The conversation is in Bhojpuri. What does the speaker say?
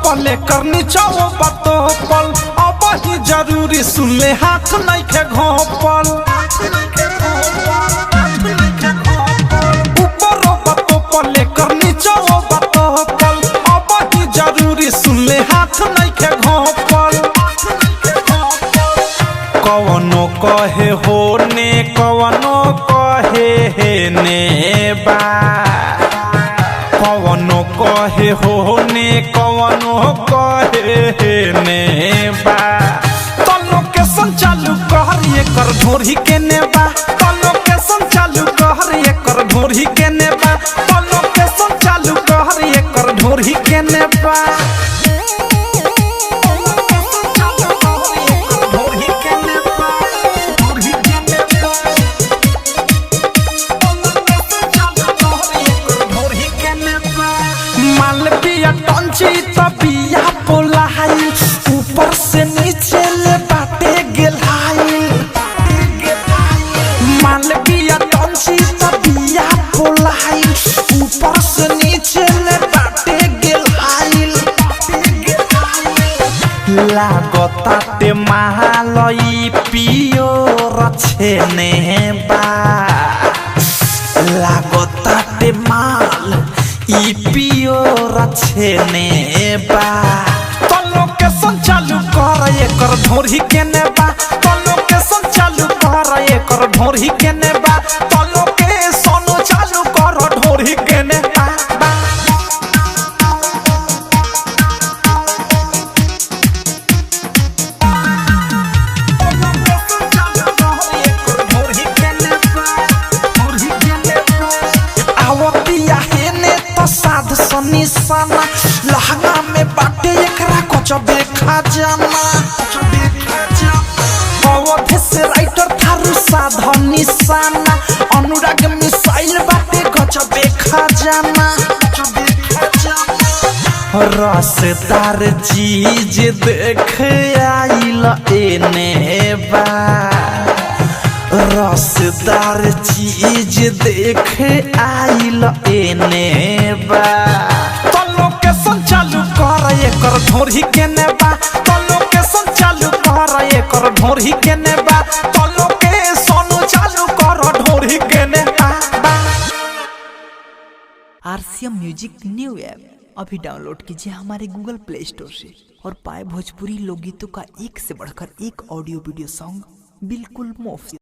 पले करनी चाहो बातो पल अब ही जरूरी सुन ले हाथ नहीं के घोपल ऊपर बातो पले करनी चाहो बातो पल अब ही जरूरी सुन ले हाथ नहीं के घोपल कवनो कहे होने कवनो कहे हे ने बा कवनो कहे होने कवनो कहे ने बा तो लोकेशन चालू कर ये कर ढोरी के नेबा तो लोकेशन चालू कर ये कर ढोरी के नेबा तो लोकेशन चालू कर ये कर ढोरी के नेबा मालविया टंची तबिया पोलाई ऊपर से नीचे ले बाटे गेलाई मालविया टंची तबिया पोलाई ऊपर से नीचे ले बाटे गेलाई लागताते महालई पियो रछने बा लागताते माल ई पियो रछने बा तो लोकेशन चालू कर एकर ढोरी के नेबा तो लोकेशन चालू कर एकर ढोरी के नेबा तो लोकेशन चालू कर ढोरी के नेबा साध निशाना लहंगा में बाटे एकरा कुछ देखा जाना अवधि से राइटर थारू साध निशाना अनुराग मिसाइल बाटे कुछ देखा जाना रसदार चीज देख आइल एने बा रसदार चीज देख आइल एने बा तो लोकेशन चालू कर एकर ढोरी के नेबा तो लोकेशन चालू कर एकर ढोरी के नेबा तो लोकेशन चालू कर ढोरी के नेबा। आरसीएम म्यूजिक न्यू ऐप अभी डाउनलोड कीजिए हमारे गूगल प्ले स्टोर से और पाए भोजपुरी लोकगीतों का एक से बढ़कर एक ऑडियो वीडियो सॉन्ग बिल्कुल मुफ्त।